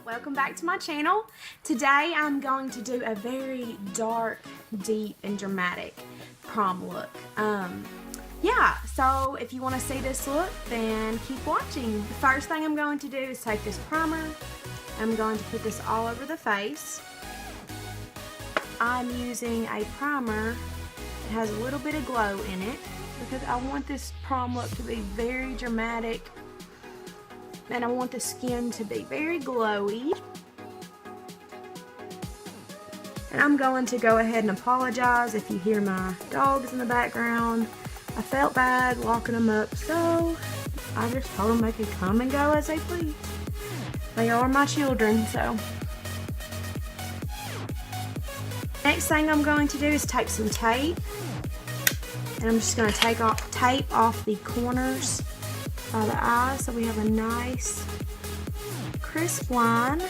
welcome back to my channel. Today I'm going to do a very dark, deep, and dramatic prom look. Yeah, so if you want to see this look, then keep watching. The first thing I'm going to do is take this primer. I'm going to put this all over the face. I'm using a primer that has a little bit of glow in it because I want this prom look to be very dramatic and I want the skin to be very glowy. And I'm going to go ahead and apologize if you hear my dogs in the background. I felt bad locking them up, so I just told them they could come and go as they please. They are my children, so. Next thing I'm going to do is take some tape. And I'm just going to take off tape off the corners by the eyes so we have a nice crisp line.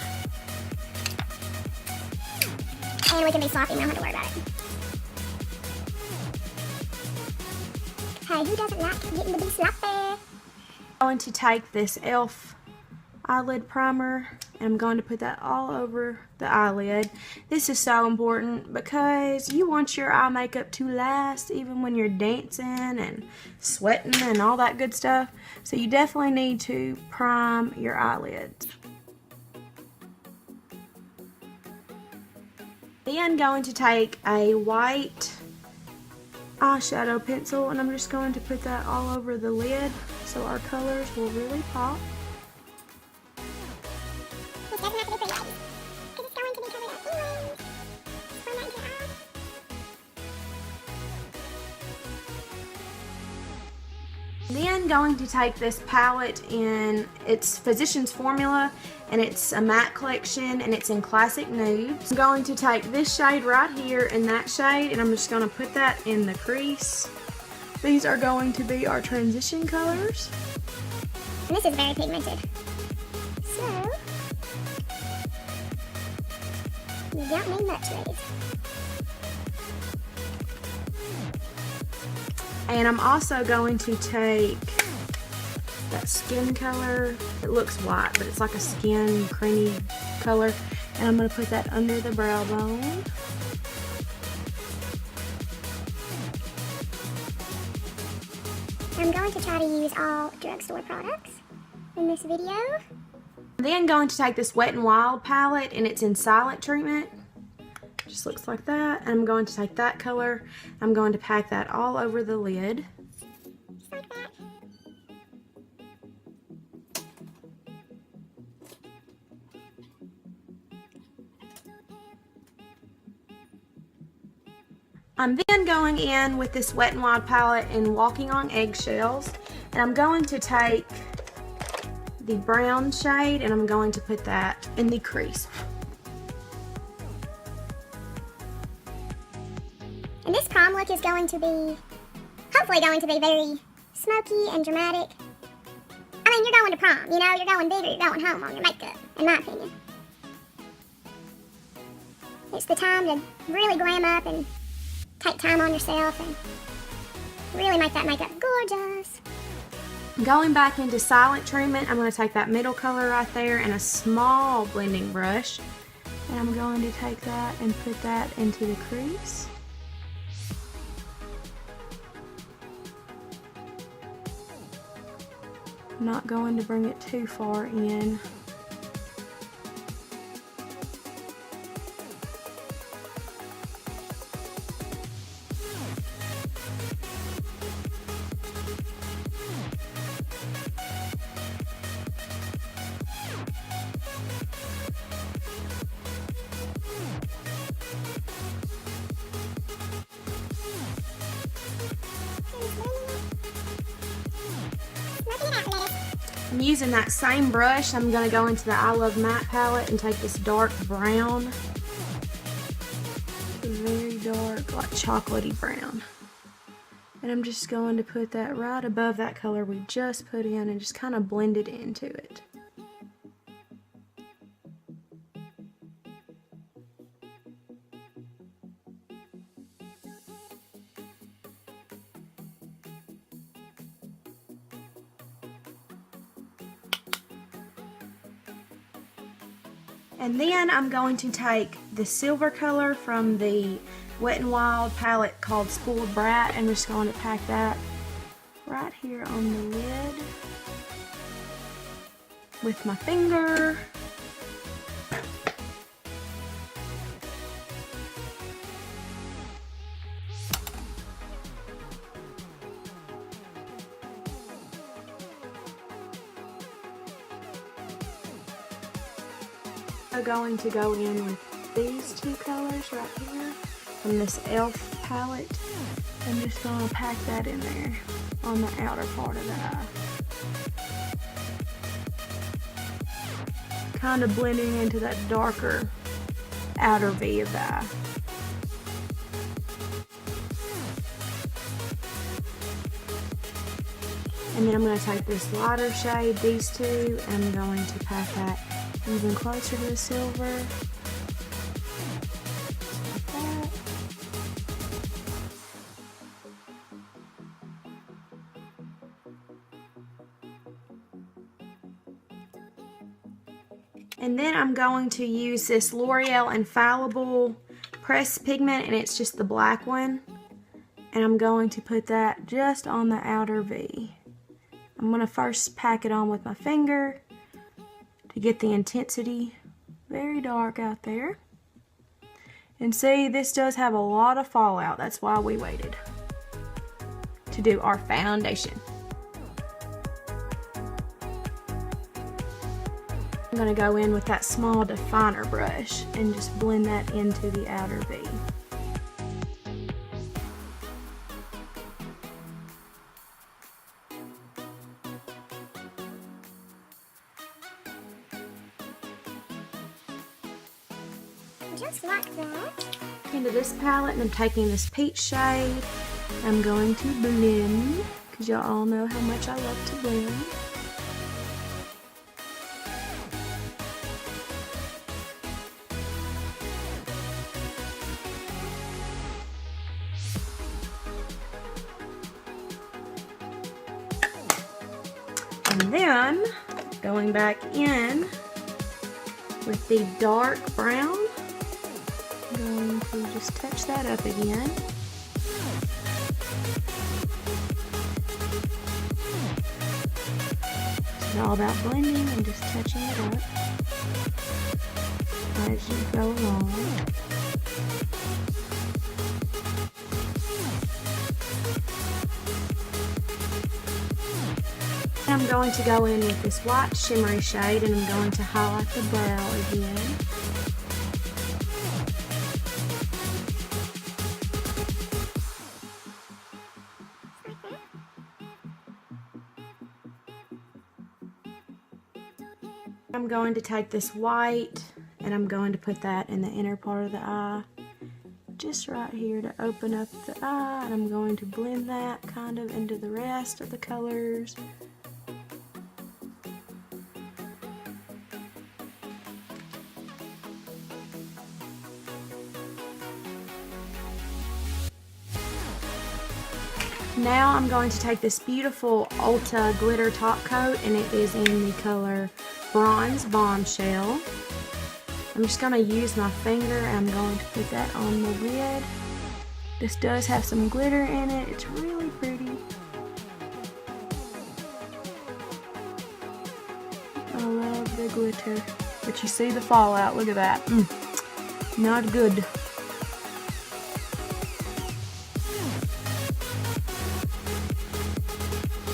And we can be sloppy, we don't have to worry about it. Hey, who doesn't like getting to be sloppy? I'm going to take this e.l.f. eyelid primer and I'm going to put that all over the eyelid. This is so important because you want your eye makeup to last even when you're dancing and sweating and all that good stuff. So you definitely need to prime your eyelids. Then going to take a white eyeshadow pencil and I'm just going to put that all over the lid so our colors will really pop. This doesn't have to be pretty because it's going to be covered up anyways. Just run that into your eye. Then going to take this palette in its Physicians Formula and it's a matte collection and it's in Classic Nudes. I'm going to take this shade right here and that shade and I'm just going to put that in the crease. These are going to be our transition colors. And this is very pigmented. So, you don't need much, ladies. And I'm also going to take that skin color. It looks white, but it's like a skin creamy color. And I'm going to put that under the brow bone. I'm going to try to use all drugstore products in this video. I'm then going to take this Wet n Wild palette and it's in Silent Treatment. Just looks like that. And I'm going to take that color. I'm going to pack that all over the lid. Just like that. I'm then going in with this Wet n Wild palette and Walking on Eggshells. And I'm going to take the brown shade and I'm going to put that in the crease. And this prom look is going to be, hopefully going to be very smoky and dramatic. I mean, you're going to prom, you know, you're going big or you're going home on your makeup, in my opinion. It's the time to really glam up and take time on yourself and really make that makeup gorgeous. Going back into Silent Treatment, I'm going to take that middle color right there and a small blending brush. And I'm going to take that and put that into the crease. I'm not going to bring it too far in. I'm using that same brush. I'm going to go into the I Love Matte palette and take this dark brown. Very dark, like chocolatey brown. And I'm just going to put that right above that color we just put in and just kind of blend it into it. And then I'm going to take the silver color from the Wet n Wild palette called Spoiled Brat, and I'm just going to pack that right here on the lid with my finger. I'm going to go in with these two colors right here from this e.l.f. palette. I'm just going to pack that in there on the outer part of the eye. Kind of blending into that darker outer V of the eye. And then I'm going to take this lighter shade, these two, and I'm going to pack that even closer to the silver. Like that. And then I'm going to use this L'Oreal Infallible Press Pigment, and it's just the black one. And I'm going to put that just on the outer V. I'm going to first pack it on with my finger to get the intensity. Very dark out there. And see, this does have a lot of fallout. That's why we waited to do our foundation. I'm going to go in with that small definer brush and just blend that into the outer V. Just like that. Into this palette, and I'm taking this peach shade. I'm going to blend, because y'all all know how much I love to blend. And then, going back in with the dark brown, I'm going to just touch that up again. It's all about blending and just touching it up as you go along. I'm going to go in with this white shimmery shade, and I'm going to highlight the brow again. I'm going to take this white, and I'm going to put that in the inner part of the eye, just right here to open up the eye, and I'm going to blend that kind of into the rest of the colors. Now I'm going to take this beautiful Ulta glitter top coat, and it is in the color Bronze Bombshell. I'm just going to use my finger, and I'm going to put that on the lid. This does have some glitter in it. It's really pretty. I love the glitter. But you see the fallout. Look at that. Not good.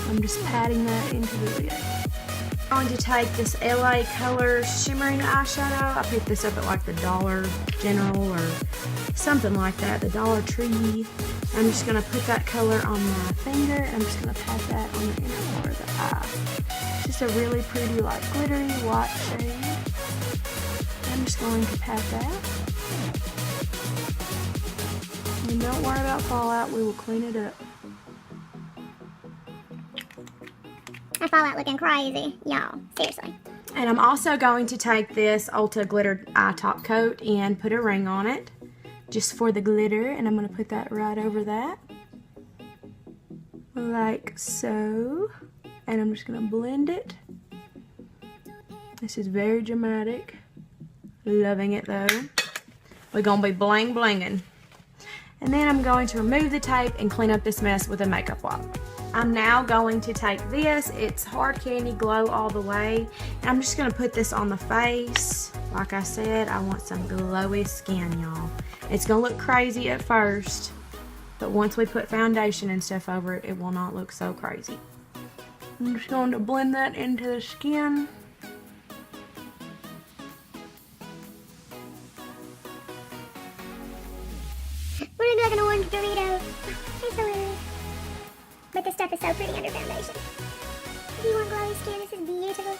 I'm just patting that into the lid. I'm going to take this LA Colors shimmering eyeshadow. I picked this up at like the Dollar General or something like that, the Dollar Tree. I'm just going to put that color on my finger, and I'm just going to pat that on the inner part of the eye. It's just a really pretty, like, glittery white shade. I'm just going to pat that. And don't worry about fallout, we will clean it up. That fallout looking crazy, y'all. Seriously. And I'm also going to take this Ulta glitter eye top coat and put a ring on it, just for the glitter, and I'm going to put that right over that, like so. And I'm just going to blend it. This is very dramatic. Loving it though. We're gonna be bling blinging. And then I'm going to remove the tape and clean up this mess with a makeup wipe. I'm now going to take this, it's Hard Candy Glow All the Way, and I'm just gonna put this on the face. Like I said, I want some glowy skin, y'all. It's gonna look crazy at first, but once we put foundation and stuff over it, it will not look so crazy. I'm just going to blend that into the skin. We're gonna be like an orange Dorito. It's hilarious. But this stuff is so pretty under foundation. If you want glowy skin, this is beautiful.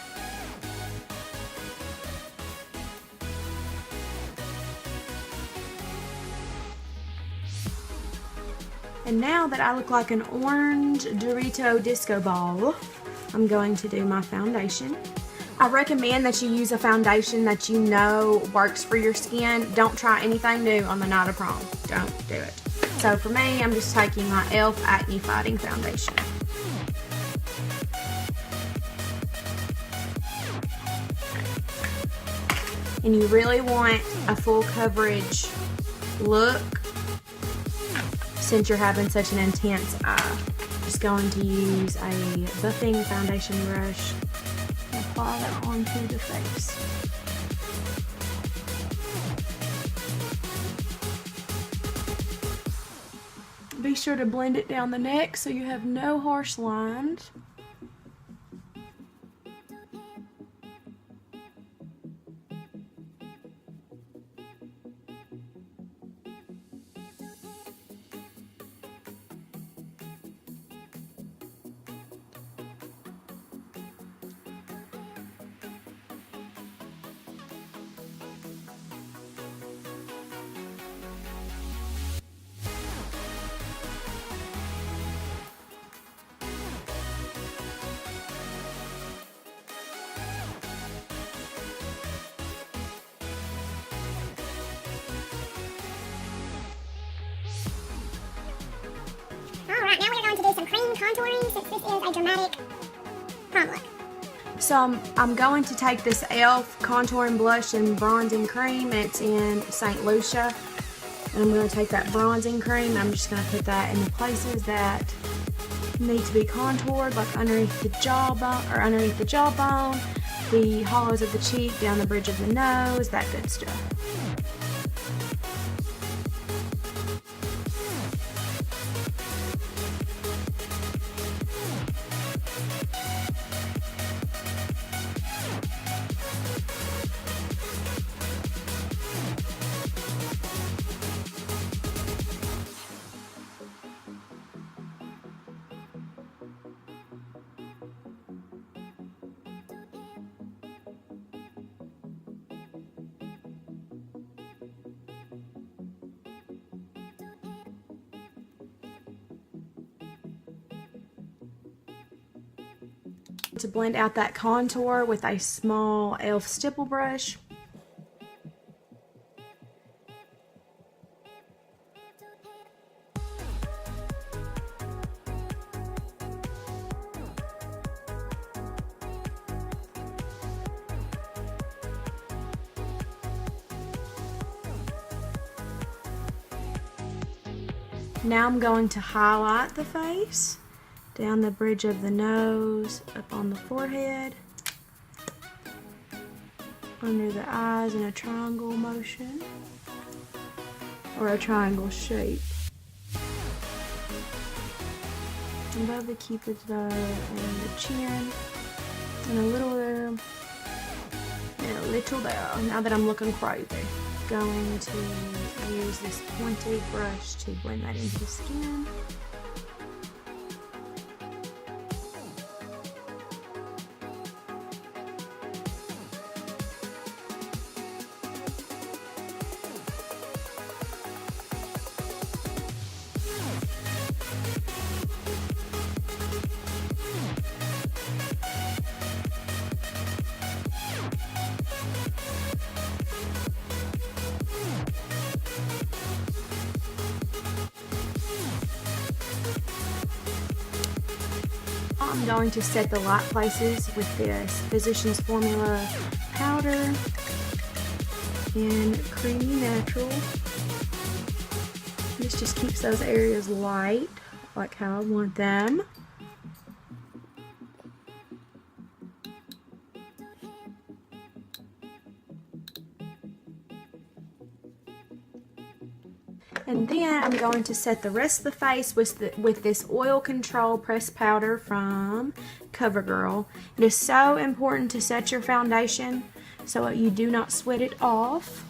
And now that I look like an orange Dorito disco ball, I'm going to do my foundation. I recommend that you use a foundation that you know works for your skin. Don't try anything new on the night of prom. Don't do it. So for me, I'm just taking my e.l.f. Acne Fighting Foundation. And you really want a full coverage look since you're having such an intense eye. Just going to use a buffing foundation brush and apply that onto the face. Be sure to blend it down the neck so you have no harsh lines. Alright, now we're going to do some cream contouring since this is a dramatic prom look. So I'm going to take this e.l.f. contouring blush and bronzing cream. It's in St. Lucia. And I'm going to take that bronzing cream. I'm just going to put that in the places that need to be contoured, like underneath the jawbone, the hollows of the cheek, down the bridge of the nose, that good stuff. To blend out that contour with a small e.l.f. stipple brush. Now I'm going to highlight the face. Down the bridge of the nose, up on the forehead, under the eyes in a triangle motion, or a triangle shape. Above the cupid's bow and the chin, and a little there, and a little there. Now that I'm looking crazy, going to use this pointed brush to blend that into the skin. I'm going to set the light places with this Physicians Formula powder. in Creamy Natural. This just keeps those areas light, like how I want them. And then I'm going to set the rest of the face with this oil control pressed powder from Covergirl. It is so important to set your foundation so you do not sweat it off.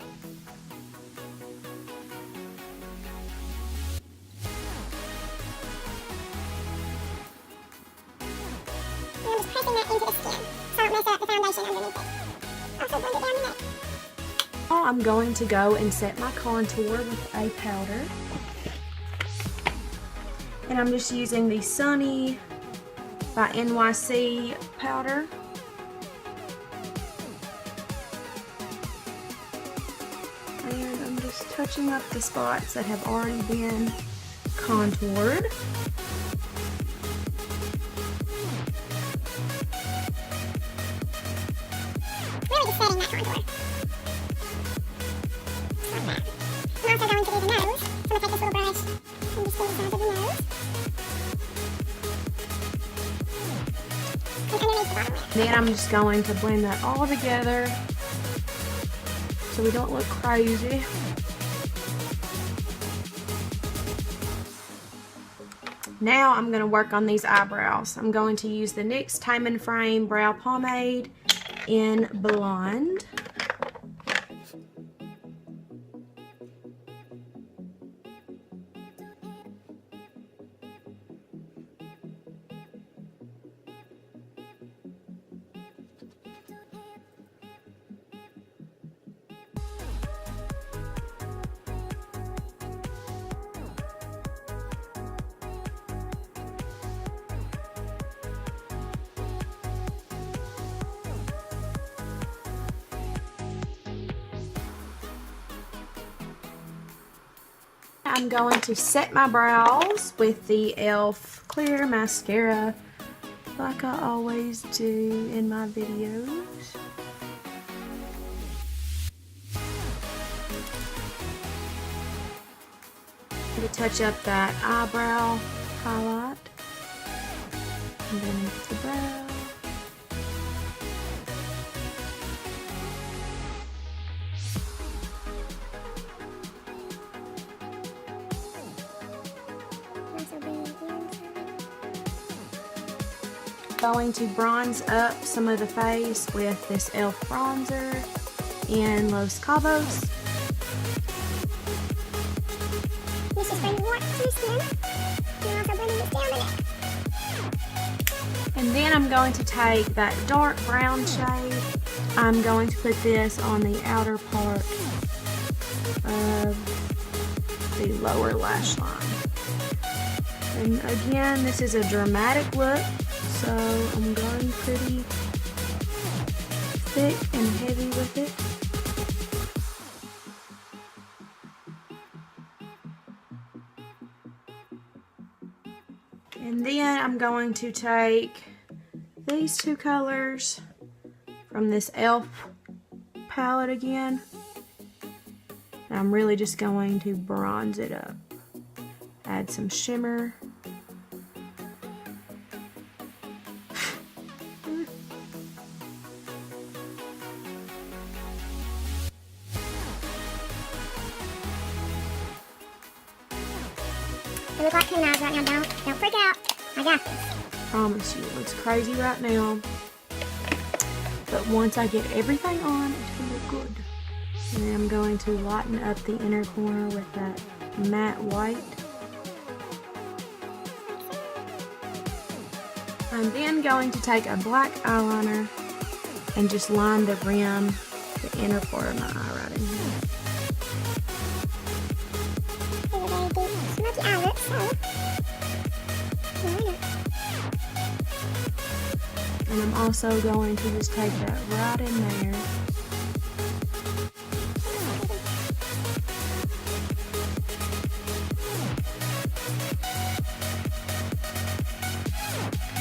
I'm just pressing that into the skin so it won't mess up the foundation underneath it. Also blend it down the neck. Now I'm going to go and set my contour with a powder. And I'm just using the Sunny by NYC powder. And I'm just touching up the spots that have already been contoured. Really just setting that contour. I'm also going to do the nose. So I'm going to take this little brush and just do the sides of the nose. And underneath the bottom lip. Then I'm just going to blend that all together so we don't look crazy. Now I'm going to work on these eyebrows. I'm going to use the NYX Tame Frame Brow Pomade in Blonde. I'm going to set my brows with the e.l.f. Clear Mascara like I always do in my videos. To touch up that eyebrow highlight and then into the brow. Going to bronze up some of the face with this e.l.f. bronzer in Los Cabos. This is bringing warmth to your skin. And also bringing this down the neck. And then I'm going to take that dark brown shade. I'm going to put this on the outer part of the lower lash line. And again, this is a dramatic look. So I'm going pretty thick and heavy with it. And then I'm going to take these two colors from this e.l.f. palette again. And I'm really just going to bronze it up. Add some shimmer. It looks like 2 knives right now. Don't freak out. I got this. Promise you, it looks crazy right now. But once I get everything on, it's gonna look good. And then I'm going to lighten up the inner corner with that matte white. I'm then going to take a black eyeliner and just line the rim, the inner part of my eye right in here. Smoky eye look, so And I'm also going to just take that right in there.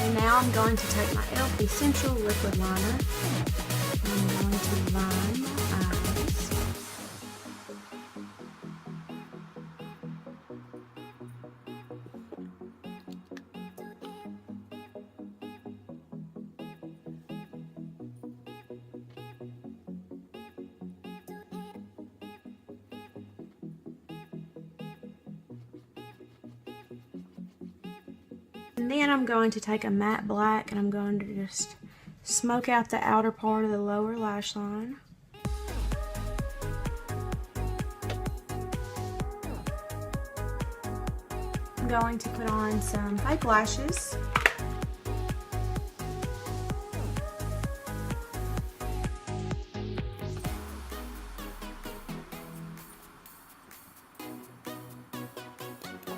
And now I'm going to take my e.l.f. Essential Liquid Liner. I'm going to line my eyes. And then I'm going to take a matte black and I'm going to just smoke out the outer part of the lower lash line. I'm going to put on some fake lashes.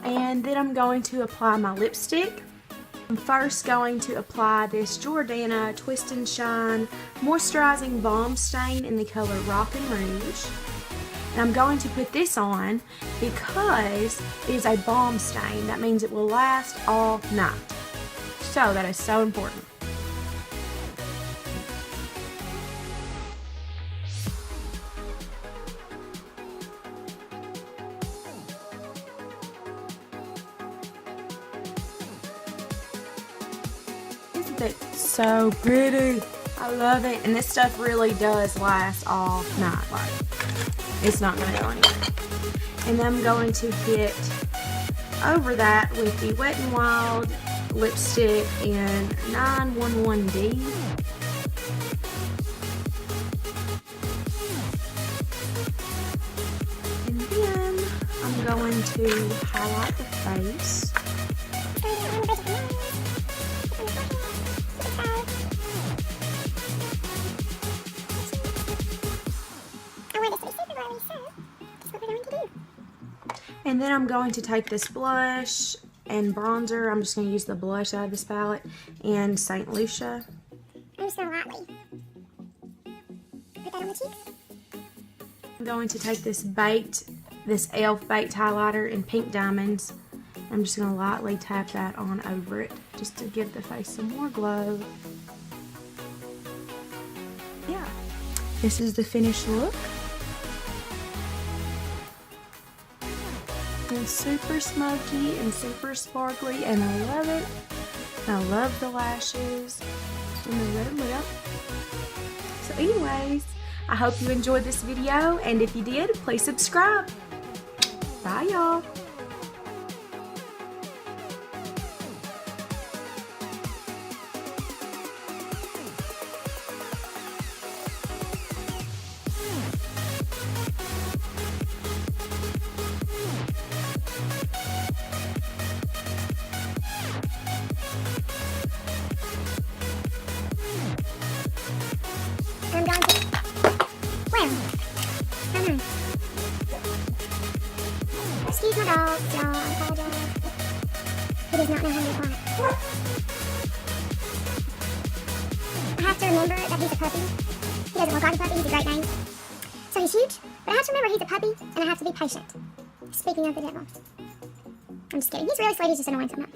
And then I'm going to apply my lipstick. I'm first going to apply this Jordana Twist and Shine Moisturizing Balm Stain in the color Rock and Rouge. And I'm going to put this on because it is a balm stain. That means it will last all night. So that is so important. Isn't it so pretty? I love it. And this stuff really does last all night. Like, it's not going to go anywhere. And I'm going to hit over that with the Wet n Wild lipstick in 911D. And then I'm going to highlight the face. And then I'm going to take this blush and bronzer. I'm just going to use the blush out of this palette and St. Lucia. I'm just going to lightly put that on the cheeks. I'm going to take this e.l.f. baked highlighter in Pink Diamonds. I'm just going to lightly tap that on over it just to give the face some more glow. Yeah, this is the finished look. And super smoky and super sparkly, and I love it. I love the lashes and the red lip. So anyways, I hope you enjoyed this video, and if you did, please subscribe. Bye y'all. I'm going to, well, how nice. Excuse my dog, y'all, I apologize. He does not know how to be quiet. I have to remember that he's a puppy. He doesn't look like a puppy, he's a Great Dane. So he's huge, but I have to remember he's a puppy, and I have to be patient. Speaking of the devil. I'm just kidding, he's really sweet, he's just annoying sometimes.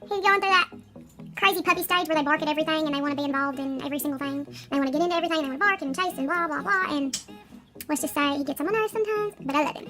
He's going through that crazy puppy stage where they bark at everything and they want to be involved in every single thing. They want to get into everything, they want to bark and chase and blah, blah, blah. And let's just say he gets on my nerves sometimes, but I love him.